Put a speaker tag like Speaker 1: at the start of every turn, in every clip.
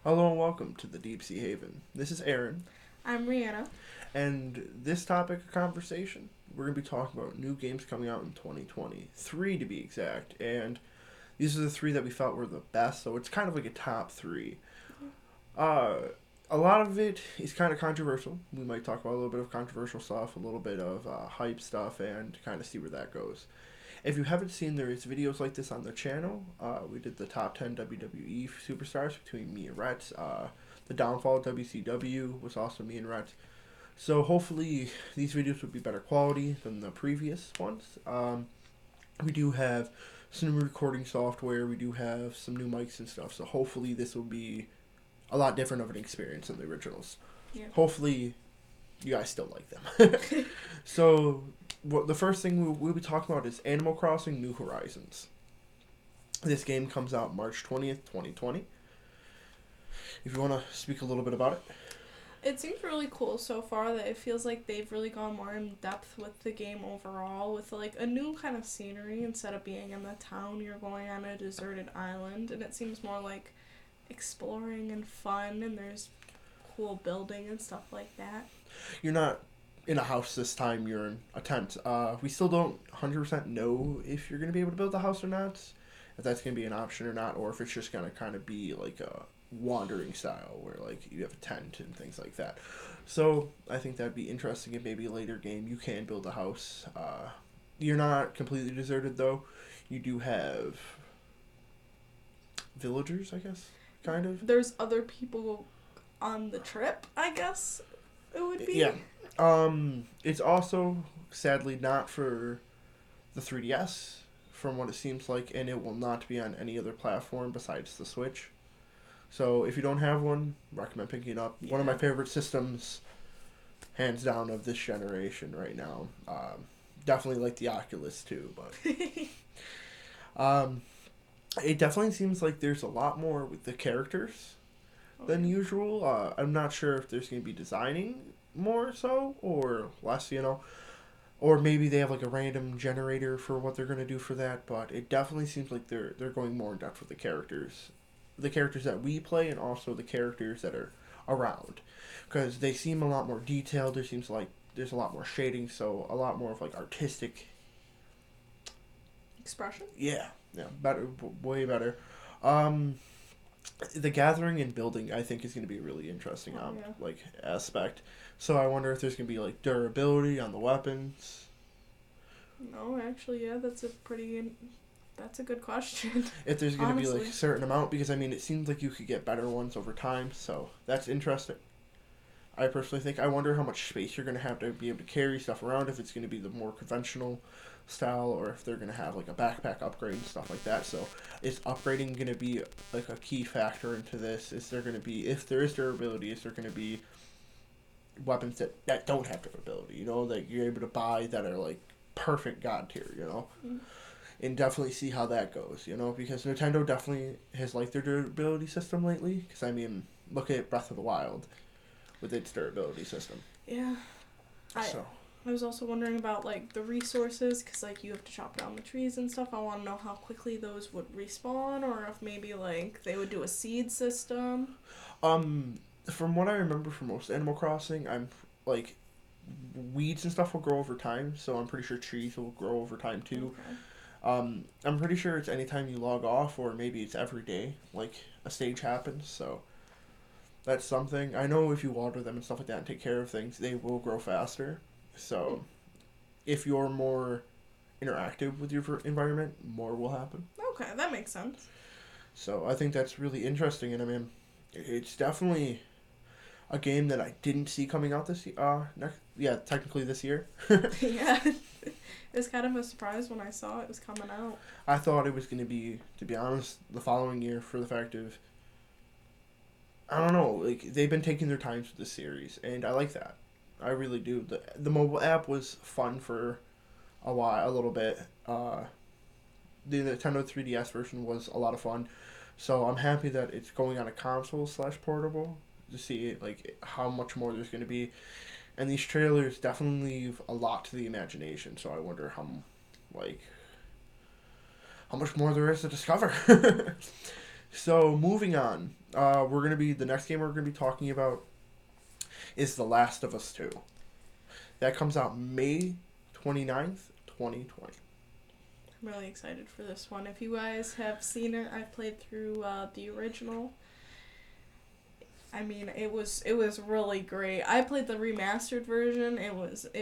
Speaker 1: Hello and welcome to the Deep Sea Haven. This is Aaron,
Speaker 2: I'm Rihanna.
Speaker 1: and this topic of conversation, we're going to be talking about new games coming out in 2020. Three to be exact, and these are the three that we felt were the best, so it's kind of like a top three. Uh, a lot of it is kind of controversial. We might talk about a little bit of controversial stuff, a little bit of hype stuff, and kind of see where that goes. If you haven't seen, there is videos like this on the channel. We did the top 10 WWE superstars between me and Rhett. The downfall of WCW was also me and Rhett. So hopefully these videos will be better quality than the previous ones. We do have some new recording software. We do have some new mics and stuff. So hopefully this will be a lot different of an experience than the originals.
Speaker 2: Yeah.
Speaker 1: Hopefully you guys still like them. So the first thing we'll be talking about is Animal Crossing New Horizons. This game comes out March 20th, 2020. If you want to speak a little bit about it.
Speaker 2: It seems really cool so far that it feels like they've really gone more in depth with the game overall, with like a new kind of scenery. Instead of being in the town, you're going on a deserted island, and it seems more like exploring and fun, and there's cool building and stuff like that.
Speaker 1: You're not in a house this time, you're in a tent. We still don't 100% know if you're going to be able to build a house or not, if that's going to be an option or not, or if it's just going to kind of be like a wandering style where like you have a tent and things like that. So I think that'd be interesting if maybe a later game you can build a house. You're not completely deserted though. You do have villagers, I guess, kind of.
Speaker 2: There's other people on the trip, I guess it would be.
Speaker 1: Yeah. It's also sadly not for the 3DS, from what it seems like, and it will not be on any other platform besides the Switch. So if you don't have one, recommend picking it up.
Speaker 2: Yeah.
Speaker 1: One of my favorite systems, hands down, of this generation right now. Definitely like the Oculus too, but it definitely seems like there's a lot more with the characters than usual. I'm not sure if there's going to be designing more so or less, or maybe they have like a random generator for what they're going to do for that. But it definitely seems like they're going more in depth with the characters that we play, and also the characters that are around, because they seem a lot more detailed. There seems like there's a lot more shading, so a lot more of like artistic.
Speaker 2: Expression.
Speaker 1: Yeah, better, way better. Um, the gathering and building, I think, is going to be a really interesting
Speaker 2: Yeah.
Speaker 1: like aspect. So I wonder if there's going to be like durability on the weapons.
Speaker 2: No, actually, yeah, that's a good question.
Speaker 1: If there's going to be like
Speaker 2: Honestly.
Speaker 1: a certain amount, because I mean, it seems like you could get better ones over time. So that's interesting. I personally think. I wonder how much space you're going to be able to carry stuff around. If it's going to be the more conventional style, or if they're going to have like a backpack upgrade and stuff like that. So is upgrading going to be like a key factor into this? Is there going to be, if there is durability, is there going to be weapons that don't have durability? That you're able to buy that are like perfect god tier.
Speaker 2: Mm.
Speaker 1: And definitely see how that goes. Because Nintendo definitely has liked their durability system lately. Because I mean, look at Breath of the Wild with its durability system.
Speaker 2: Yeah. I
Speaker 1: So
Speaker 2: I was also wondering about like the resources, because like you have to chop down the trees and stuff. I want to know how quickly those would respawn, or if maybe like they would do a seed system.
Speaker 1: from what I remember from most Animal Crossing, I'm like weeds and stuff will grow over time. So I'm pretty sure trees will grow over time too.
Speaker 2: Okay.
Speaker 1: I'm pretty sure it's anytime you log off, or maybe it's every day, like a stage happens. So that's something. I know if you water them and stuff like that and take care of things, they will grow faster. So if you're more interactive with your environment, more will happen.
Speaker 2: Okay, that makes sense.
Speaker 1: So I think that's really interesting, and I mean, it's definitely a game that I didn't see coming out this year. Technically this year.
Speaker 2: Yeah. It was kind of a surprise when I saw it was coming out.
Speaker 1: I thought it was going to be, to be honest, the following year, for the fact of, I don't know, like they've been taking their time with this series, and I like that. I really do. The mobile app was fun for a little bit. The Nintendo 3DS version was a lot of fun, so I'm happy that it's going on a console / portable to see like how much more there's going to be, and these trailers definitely leave a lot to the imagination. So I wonder like how much more there is to discover. So moving on, the next game we're gonna be talking about is The Last of Us 2. That comes out May 29th, 2020.
Speaker 2: I'm really excited for this one. If you guys have seen it, I've played through the original. I mean, it was really great. I played the remastered version. It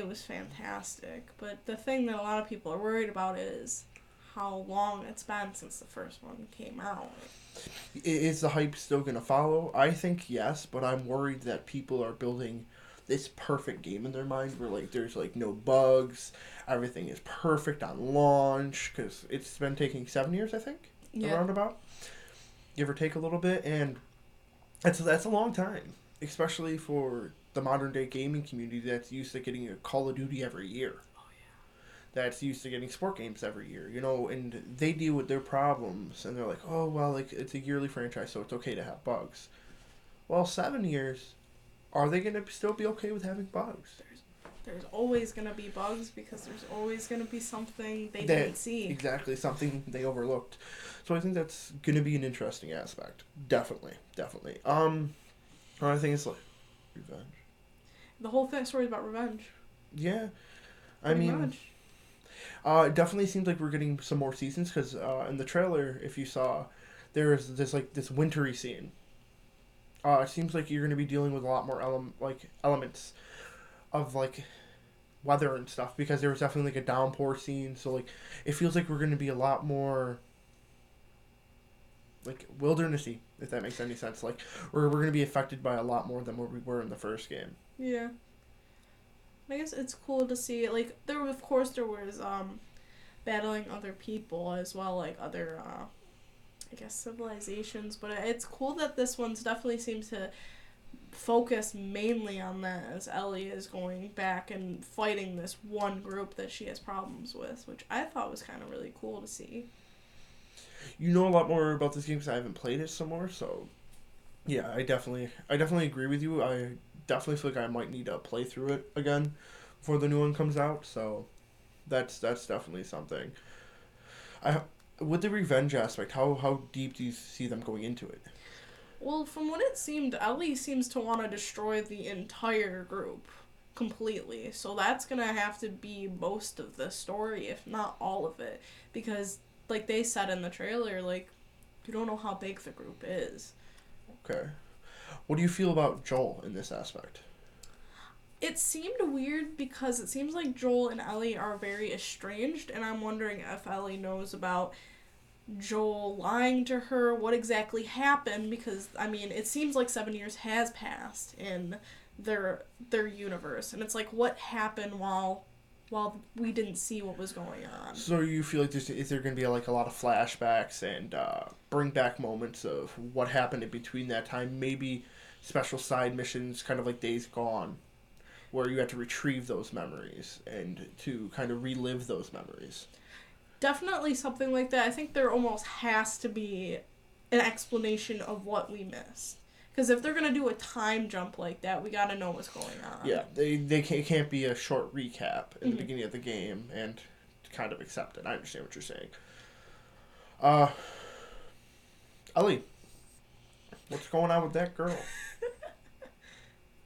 Speaker 2: was fantastic. But the thing that a lot of people are worried about is how long it's been since the first one came out.
Speaker 1: Is the hype still gonna follow? I think yes, but I'm worried that people are building this perfect game in their mind where like there's like no bugs, everything is perfect on launch because it's been taking 7 years, I think, around about, give or take a little bit, and that's a long time, especially for the modern day gaming community that's used to getting a Call of Duty every year. That's used to getting sport games every year, and they deal with their problems, and they're like, oh, well, like, it's a yearly franchise, so it's okay to have bugs. Well, 7 years, are they going to still be okay with having bugs?
Speaker 2: There's always going to be bugs because there's always going to be something they didn't see.
Speaker 1: Exactly, something they overlooked. So I think that's going to be an interesting aspect. Definitely. Another thing is, like, revenge.
Speaker 2: The whole story is about revenge.
Speaker 1: Yeah.
Speaker 2: Pretty much.
Speaker 1: It definitely seems like we're getting some more seasons because in the trailer, if you saw, there's this wintry scene. It seems like you're going to be dealing with a lot more elements of like weather and stuff because there was definitely like a downpour scene. So like it feels like we're going to be a lot more like wildernessy, if that makes any sense. Like we're going to be affected by a lot more than what we were in the first game.
Speaker 2: Yeah. I guess it's cool to see, like, there was battling other people as well, like other, I guess, civilizations, but it's cool that this one's definitely seems to focus mainly on that as Ellie is going back and fighting this one group that she has problems with, which I thought was kind of really cool to see.
Speaker 1: You know a lot more about this game because I haven't played it some more, so yeah, I definitely agree with you. I definitely feel like I might need to play through it again before the new one comes out. So that's definitely something. With the revenge aspect, how deep do you see them going into it?
Speaker 2: Well, from what it seemed, Ellie seems to want to destroy the entire group completely. So that's going to have to be most of the story, if not all of it. Because, like they said in the trailer, like, you don't know how big the group is.
Speaker 1: Okay. What do you feel about Joel in this aspect?
Speaker 2: It seemed weird because it seems like Joel and Ellie are very estranged, and I'm wondering if Ellie knows about Joel lying to her, what exactly happened, because, I mean, it seems like 7 years has passed in their universe, and it's like, what happened while we didn't see what was going on.
Speaker 1: So you feel like is there going to be like a lot of flashbacks and bring back moments of what happened in between that time? Maybe special side missions, kind of like Days Gone, where you have to retrieve those memories and to kind of relive those memories.
Speaker 2: Definitely something like that. I think there almost has to be an explanation of what we missed. Because if they're going to do a time jump like that, we got to know what's going on.
Speaker 1: Yeah, they can't be a short recap in the beginning of the game and kind of accept it. I understand what you're saying. Ellie, what's going on with that girl?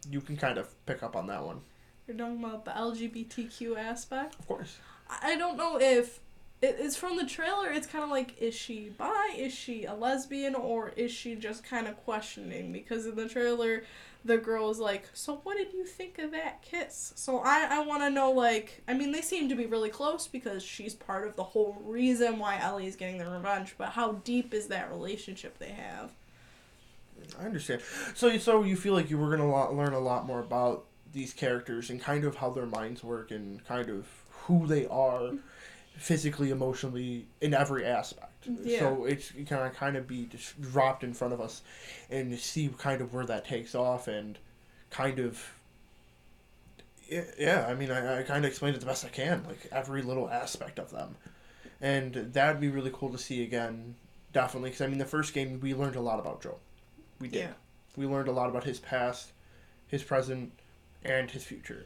Speaker 1: You can kind of pick up on that one.
Speaker 2: You're talking about the LGBTQ aspect?
Speaker 1: Of course.
Speaker 2: I don't know if... It's from the trailer, it's kind of like, is she bi? Is she a lesbian? Or is she just kind of questioning? Because in the trailer, the girl's like, so what did you think of that kiss? So I want to know, like... I mean, they seem to be really close because she's part of the whole reason why Ellie is getting the revenge. But how deep is that relationship they have?
Speaker 1: I understand. So you feel like you were going to learn a lot more about these characters and kind of how their minds work and kind of who they are physically, emotionally, in every aspect.
Speaker 2: Yeah.
Speaker 1: So it's going to kind of be just dropped in front of us and see kind of where that takes off and kind of... Yeah, I mean, I kind of explained it the best I can, like every little aspect of them. And that'd be really cool to see again, definitely, because I mean, the first game, we learned a lot about Joel. We did. Yeah. We learned a lot about his past, his present, and his future.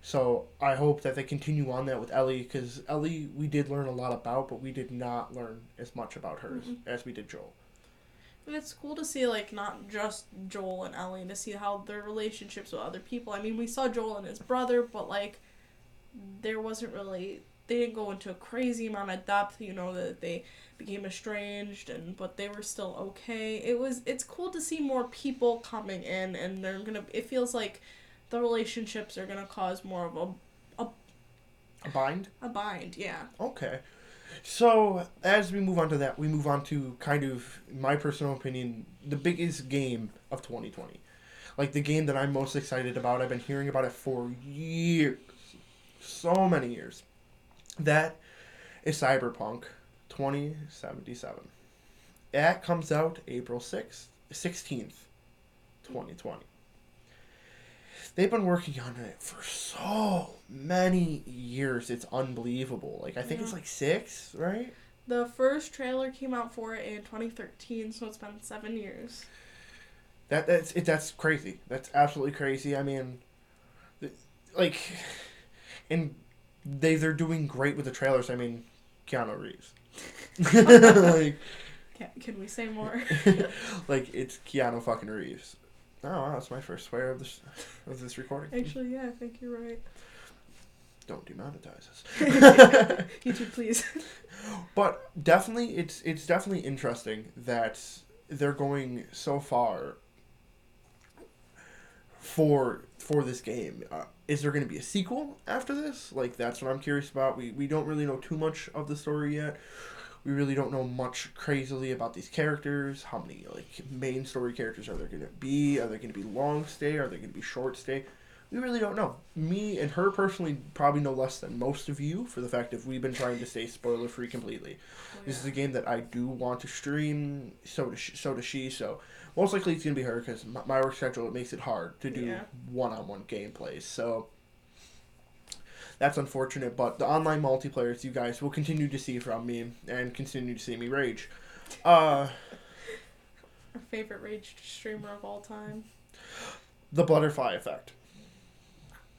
Speaker 1: So I hope that they continue on that with Ellie, because Ellie we did learn a lot about, but we did not learn as much about her as we did Joel.
Speaker 2: And it's cool to see, like, not just Joel and Ellie, to see how their relationships with other people. I mean, we saw Joel and his brother, but, like, there wasn't really... They didn't go into a crazy amount of depth, you know, that they became estranged, but they were still okay. It's cool to see more people coming in, and it feels like the relationships are gonna cause more of
Speaker 1: A bind?
Speaker 2: a bind, yeah.
Speaker 1: Okay. So, as we move on to that, we move on to kind of, in my personal opinion, the biggest game of 2020. Like, the game that I'm most excited about. I've been hearing about it for years. So many years. That is Cyberpunk 2077. That comes out April 16th, 2020. They've been working on it for so many years. It's unbelievable. Like, I think it's like 6, right?
Speaker 2: The first trailer came out for it in 2013, so it's been 7 years.
Speaker 1: That's crazy. That's absolutely crazy. I mean, like, and they're doing great with the trailers. I mean, Keanu Reeves. Like,
Speaker 2: can we say more?
Speaker 1: Like, it's Keanu fucking Reeves. Oh, wow, that's my first swear of this recording.
Speaker 2: Actually, yeah, I think you're right.
Speaker 1: Don't demonetize us.
Speaker 2: YouTube, please.
Speaker 1: But definitely, it's definitely interesting that they're going so far for this game. Is there going to be a sequel after this? Like, that's what I'm curious about. We don't really know too much of the story yet. We really don't know much crazily about these characters. How many, like, main story characters are there going to be? Are they going to be long stay? Are they going to be short stay? We really don't know. Me and her personally probably know less than most of you, for the fact that we've been trying to stay spoiler free completely. Oh, yeah. This is a game that I do want to stream. So does she. So most likely it's going to be her, because my work schedule, it makes it hard to do one-on-one gameplays. So that's unfortunate, but the online multiplayers you guys will continue to see from me and continue to see me rage.
Speaker 2: Our favorite rage streamer of all time.
Speaker 1: The butterfly effect.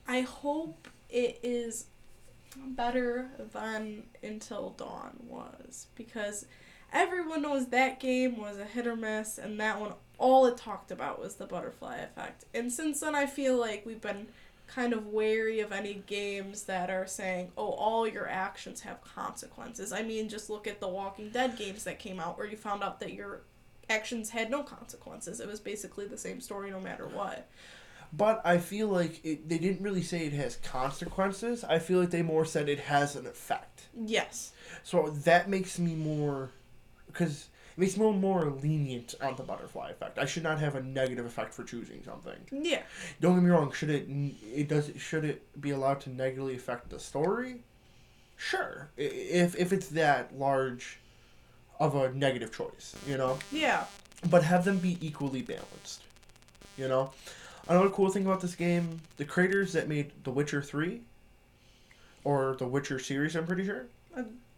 Speaker 2: I hope it is better than Until Dawn was, because everyone knows that game was a hit or miss, and that one, all it talked about was the butterfly effect. And since then, I feel like we've been kind of wary of any games that are saying, oh, all your actions have consequences. I mean, just look at the Walking Dead games that came out where you found out that your actions had no consequences. It was basically the same story no matter what.
Speaker 1: But I feel like they didn't really say it has consequences. I feel like they more said it has an effect.
Speaker 2: Yes.
Speaker 1: So that makes me more... Because it makes me more lenient on the butterfly effect. I should not have a negative effect for choosing something.
Speaker 2: Yeah.
Speaker 1: Don't get me wrong. Should it be allowed to negatively affect the story? Sure. If it's that large of a negative choice, you know?
Speaker 2: Yeah.
Speaker 1: But have them be equally balanced, you know? Another cool thing about this game, the creators that made The Witcher 3, or The Witcher series, I'm pretty sure.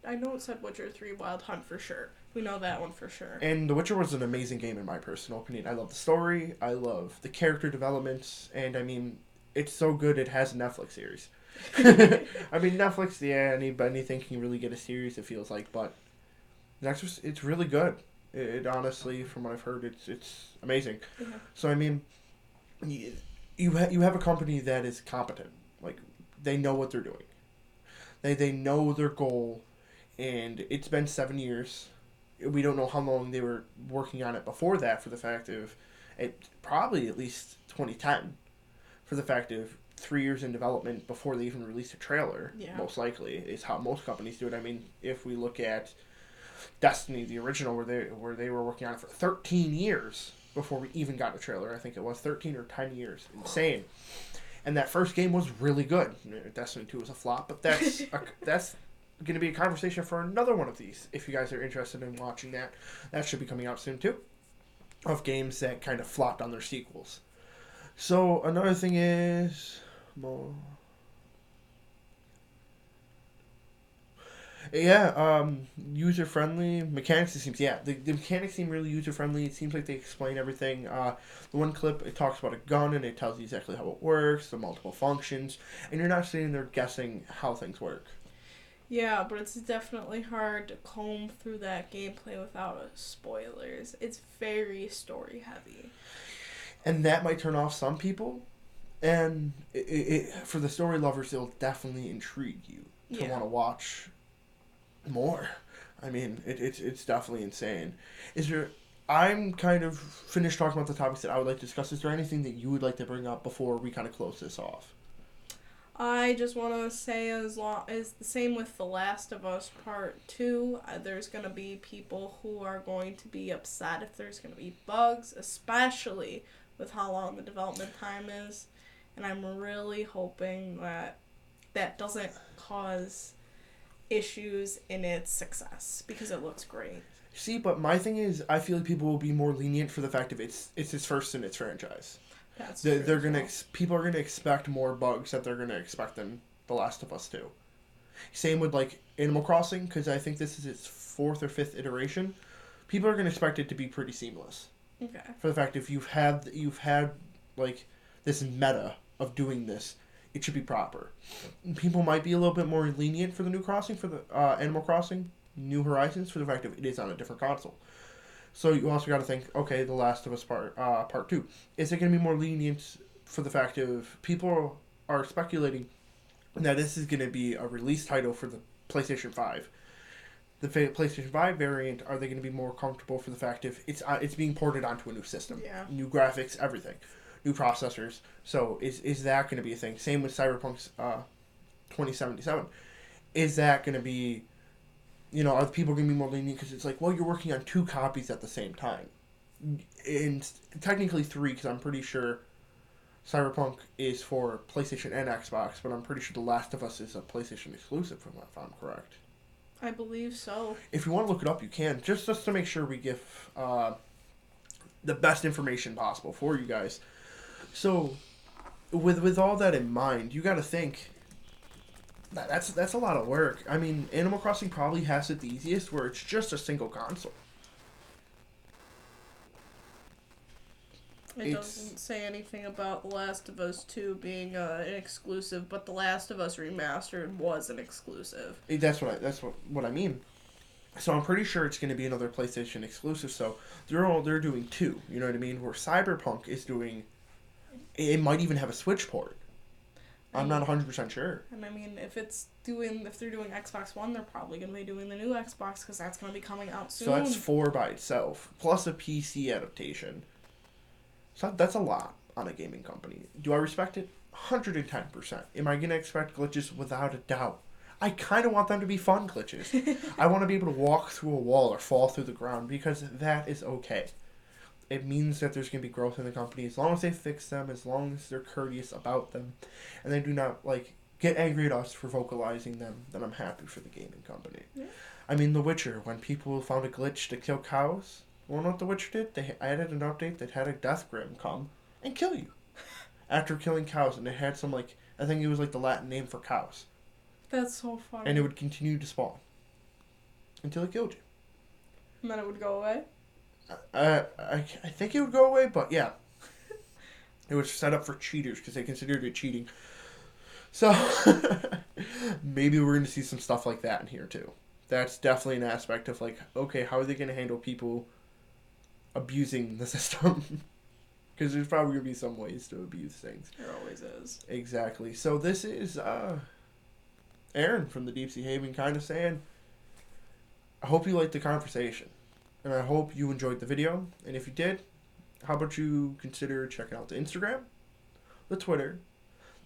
Speaker 2: I know it said Witcher 3 Wild Hunt for sure. We know that one for sure. And
Speaker 1: The Witcher was an amazing game in my personal opinion. I love the story, I love the character developments, and I mean, it's so good it has a Netflix series. I mean, Netflix, yeah, anything can really get a series, it feels like, but it's really good. It honestly, from what I've heard, it's amazing. Yeah. So, I mean... You have a company that is competent. Like, they know what they're doing. They know their goal, and it's been 7 years. We don't know how long they were working on it before that, for the fact of it probably at least 2010, for the fact of 3 years in development before they even released a trailer. Yeah. Most likely is how most companies do it. I mean, if we look at Destiny, the original, where they were working on it for 13 years. Before we even got a trailer. I think it was 13 or 10 years. Insane. And that first game was really good. Destiny 2 was a flop, but that's going to be a conversation for another one of these. If you guys are interested in watching that, that should be coming out soon too. Of games that kind of flopped on their sequels. So another thing is... Yeah, user-friendly. Mechanics, it seems, the mechanics seem really user-friendly. It seems like they explain everything. The one clip, it talks about a gun, and it tells you exactly how it works, the multiple functions, and you're not sitting there guessing how things work.
Speaker 2: Yeah, but it's definitely hard to comb through that gameplay without spoilers. It's very story heavy.
Speaker 1: And that might turn off some people. And for the story lovers, it'll definitely intrigue you to want to watch more. I mean, it's definitely insane. Is there? I'm kind of finished talking about the topics that I would like to discuss. Is there anything that you would like to bring up before we kind of close this off?
Speaker 2: I just want to say, as long as the same with The Last of Us Part 2, there's going to be people who are going to be upset if there's going to be bugs, especially with how long the development time is. And I'm really hoping that that doesn't cause issues in its success, because it looks great.
Speaker 1: See, but my thing is, I feel like people will be more lenient for the fact of it's its first in its franchise.
Speaker 2: That's
Speaker 1: They're
Speaker 2: true.
Speaker 1: gonna people are gonna expect more bugs that they're gonna expect than The Last of Us 2. Same with like Animal Crossing, because I think this is its 4th or 5th iteration. People are gonna expect it to be pretty seamless.
Speaker 2: Okay.
Speaker 1: For the fact if you've had like this meta of doing this, it should be proper. People might be a little bit more lenient for the new Crossing, for the Animal Crossing, New Horizons, for the fact of it is on a different console. So you also got to think, okay, The Last of Us Part 2. Is it going to be more lenient for the fact of people are speculating that this is going to be a release title for the PlayStation 5. The PlayStation 5 variant, are they going to be more comfortable for the fact of it's being ported onto a new system?
Speaker 2: Yeah.
Speaker 1: New graphics, everything. New processors. So is that going to be a thing? Same with Cyberpunk's 2077. Is that going to be... are the people going to be more lenient because it's like, well, you're working on 2 copies at the same time. And technically 3, because I'm pretty sure Cyberpunk is for PlayStation and Xbox, but I'm pretty sure The Last of Us is a PlayStation exclusive, if I'm correct.
Speaker 2: I believe so.
Speaker 1: If you want to look it up, you can. Just to make sure we give the best information possible for you guys. So, with all that in mind, you got to think... That's a lot of work. I mean, Animal Crossing probably has it the easiest, where it's just a single console.
Speaker 2: It doesn't say anything about The Last of Us 2 being an exclusive, but The Last of Us Remastered was an exclusive.
Speaker 1: That's what I mean. So I'm pretty sure it's going to be another PlayStation exclusive. So they're doing 2. You know what I mean? Where Cyberpunk is doing, it might even have a Switch port. I'm not 100% sure.
Speaker 2: And I mean, if they're doing Xbox One, they're probably going to be doing the new Xbox, because that's going to be coming out soon.
Speaker 1: So that's 4 by itself, plus a PC adaptation. So that's a lot on a gaming company. Do I respect it? 110%. Am I going to expect glitches? Without a doubt. I kind of want them to be fun glitches. I want to be able to walk through a wall or fall through the ground, because that is okay. It means that there's going to be growth in the company as long as they fix them, as long as they're courteous about them, and they do not get angry at us for vocalizing them. Then I'm happy for the gaming company.
Speaker 2: Yeah.
Speaker 1: I mean, The Witcher, when people found a glitch to kill cows, you know what The Witcher did? They added an update that had a death grim come and kill you after killing cows, and it had some I think it was the Latin name for cows.
Speaker 2: That's so funny.
Speaker 1: And it would continue to spawn until it killed you.
Speaker 2: And then it would go away?
Speaker 1: I think it would go away, but yeah. It was set up for cheaters because they considered it cheating. So, maybe we're going to see some stuff like that in here too. That's definitely an aspect of okay, how are they going to handle people abusing the system? Because there's probably going to be some ways to abuse things.
Speaker 2: There always is.
Speaker 1: Exactly. So this is Aaron from the Deep Sea Haven kind of saying, I hope you liked the conversation. And I hope you enjoyed the video. And if you did, how about you consider checking out the Instagram, the Twitter,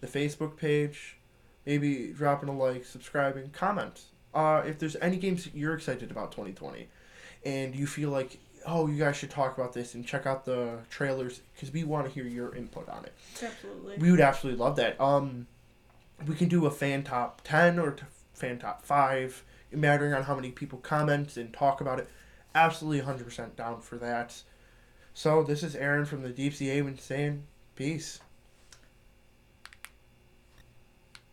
Speaker 1: the Facebook page, maybe dropping a like, subscribing, comment. If there's any games that you're excited about 2020 and you feel like, oh, you guys should talk about this and check out the trailers, because we want to hear your input on it.
Speaker 2: Absolutely.
Speaker 1: We would absolutely love that. We can do a fan top 10 or fan top 5, mattering on how many people comment and talk about it. Absolutely 100% down for that. So this is Aaron from the Deep Sea Haven saying peace.